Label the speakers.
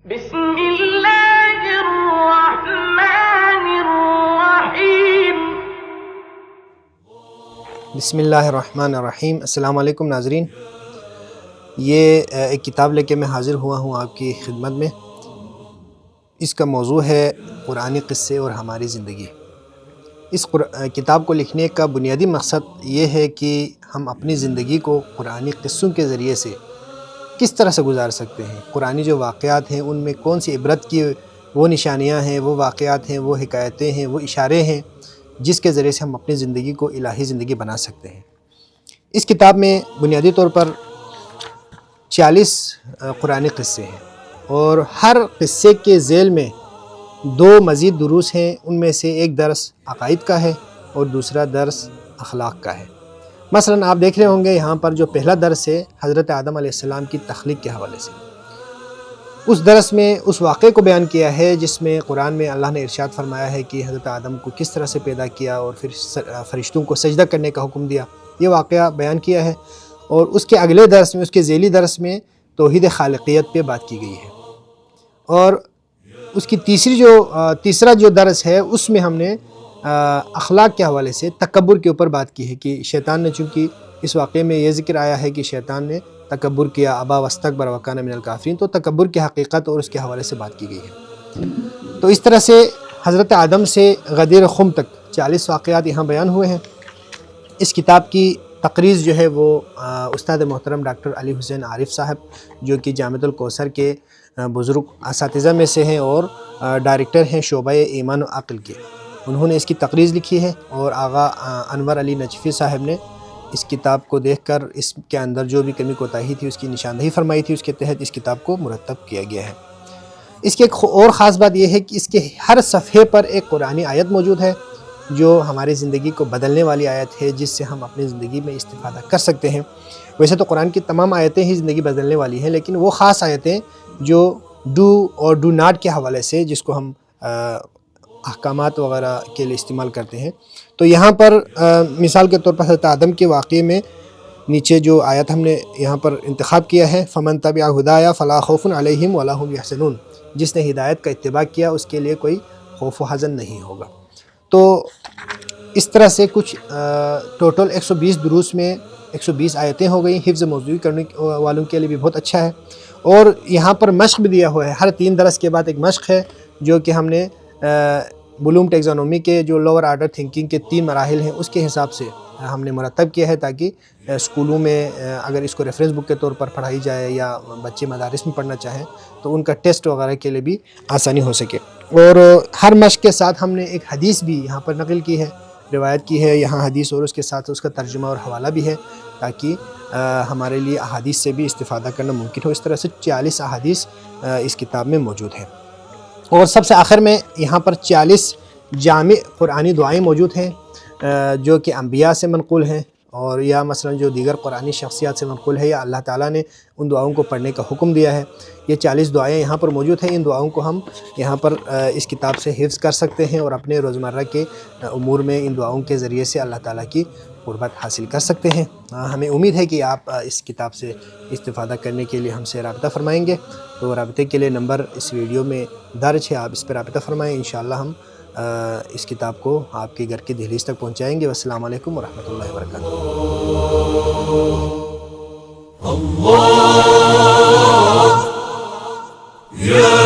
Speaker 1: بسم اللہ الرحمن الرحیم۔
Speaker 2: بسم اللہ الرحمن الرحیم۔ السلام علیکم ناظرین، یہ ایک کتاب لے کے میں حاضر ہوا ہوں آپ کی خدمت میں۔ اس کا موضوع ہے قرآنی قصے اور ہماری زندگی۔ اس کتاب کو لکھنے کا بنیادی مقصد یہ ہے کہ ہم اپنی زندگی کو قرآنی قصوں کے ذریعے سے کس طرح سے گزار سکتے ہیں، قرآنی جو واقعات ہیں ان میں کون سی عبرت کی وہ نشانیاں ہیں، وہ واقعات ہیں، وہ حکایتیں ہیں، وہ اشارے ہیں جس کے ذریعے سے ہم اپنی زندگی کو الہی زندگی بنا سکتے ہیں۔ اس کتاب میں بنیادی طور پر 40 قرآنی قصے ہیں، اور ہر قصے کے ذیل میں 2 مزید دروس ہیں۔ ان میں سے ایک درس عقائد کا ہے اور دوسرا درس اخلاق کا ہے۔ مثلا آپ دیکھ رہے ہوں گے یہاں پر جو پہلا درس ہے حضرت آدم علیہ السلام کی تخلیق کے حوالے سے۔ اس درس میں اس واقعے کو بیان کیا ہے جس میں قرآن میں اللہ نے ارشاد فرمایا ہے کہ حضرت آدم کو کس طرح سے پیدا کیا اور پھر فرشتوں کو سجدہ کرنے کا حکم دیا، یہ واقعہ بیان کیا ہے۔ اور اس کے اگلے درس میں، اس کے ذیلی درس میں توحید خالقیت پہ بات کی گئی ہے۔ اور اس کی تیسرا جو درس ہے اس میں ہم نے اخلاق کے حوالے سے تکبر کے اوپر بات کی ہے کہ شیطان نے، چونکہ اس واقعے میں یہ ذکر آیا ہے کہ شیطان نے تکبر کیا، ابا واستکبر وکان من الکافرین، تو تکبر کی حقیقت اور اس کے حوالے سے بات کی گئی ہے۔ تو اس طرح سے حضرت آدم سے غدیر خم تک 40 واقعات یہاں بیان ہوئے ہیں۔ اس کتاب کی تقریض جو ہے وہ استاد محترم ڈاکٹر علی حسین عارف صاحب، جو کہ جامعۃ الکوثر کے بزرگ اساتذہ میں سے ہیں اور ڈائریکٹر ہیں شعبہ ایمان و عقل کے، انہوں نے اس کی تقریض لکھی ہے۔ اور آغا انور علی نجفی صاحب نے اس کتاب کو دیکھ کر اس کے اندر جو بھی کمی کوتاہی تھی اس کی نشاندہی فرمائی تھی، اس کے تحت اس کتاب کو مرتب کیا گیا ہے۔ اس کی ایک اور خاص بات یہ ہے کہ اس کے ہر صفحے پر ایک قرآنی آیت موجود ہے جو ہماری زندگی کو بدلنے والی آیت ہے، جس سے ہم اپنی زندگی میں استفادہ کر سکتے ہیں۔ ویسے تو قرآن کی تمام آیتیں ہی زندگی بدلنے والی ہیں، لیکن وہ خاص آیتیں جو ڈو اور ڈو ناٹ کے حوالے سے، جس کو ہم احکامات وغیرہ کے لیے استعمال کرتے ہیں، تو یہاں پر مثال کے طور پر حضرت آدم کے واقعے میں نیچے جو آیت ہم نے یہاں پر انتخاب کیا ہے، فمن تبع ہدایا فلا خوف علیہم ولا هم یحزنون، جس نے ہدایت کا اتباع کیا اس کے لیے کوئی خوف و حزن نہیں ہوگا۔ تو اس طرح سے کچھ ٹوٹل 120 دروس میں 120 آیتیں ہو گئیں۔ حفظ موضوعی کرنے والوں کے لیے بھی بہت اچھا ہے۔ اور یہاں پر مشق بھی دیا ہوا ہے، ہر 3 درس کے بعد ایک مشق ہے جو کہ ہم نے بلوم ٹیکزانومی کے جو لوور آرڈر تھنکنگ کے 3 مراحل ہیں اس کے حساب سے ہم نے مرتب کیا ہے، تاکہ اسکولوں میں اگر اس کو ریفرنس بک کے طور پر پڑھائی جائے یا بچے مدارس میں پڑھنا چاہیں تو ان کا ٹیسٹ وغیرہ کے لیے بھی آسانی ہو سکے۔ اور ہر مشق کے ساتھ ہم نے ایک حدیث بھی یہاں پر نقل کی ہے، روایت کی ہے یہاں حدیث، اور اس کے ساتھ اس کا ترجمہ اور حوالہ بھی ہے تاکہ ہمارے لیے احادیث سے بھی استفادہ کرنا ممکن ہو۔ اس طرح سے 40 احادیث اس کتاب میں موجود ہیں۔ اور سب سے آخر میں یہاں پر 40 جامع قرآنی دعائیں موجود ہیں جو کہ انبیاء سے منقول ہیں، اور یا مثلا جو دیگر قرآنی شخصیات سے منقول ہے، یا اللہ تعالیٰ نے ان دعاؤں کو پڑھنے کا حکم دیا ہے۔ یہ 40 دعائیں یہاں پر موجود ہیں۔ ان دعاؤں کو ہم یہاں پر اس کتاب سے حفظ کر سکتے ہیں اور اپنے روزمرہ کے امور میں ان دعاؤں کے ذریعے سے اللہ تعالیٰ کی قربت حاصل کر سکتے ہیں۔ ہمیں امید ہے کہ آپ اس کتاب سے استفادہ کرنے کے لیے ہم سے رابطہ فرمائیں گے۔ تو رابطے کے لیے نمبر اس ویڈیو میں درج ہے، آپ اس پر رابطہ فرمائیں، انشاءاللہ ہم اس کتاب کو آپ کے گھر کی دہلیز تک پہنچائیں گے۔ والسلام علیکم ورحمۃ اللہ وبرکاتہ۔
Speaker 3: اللہ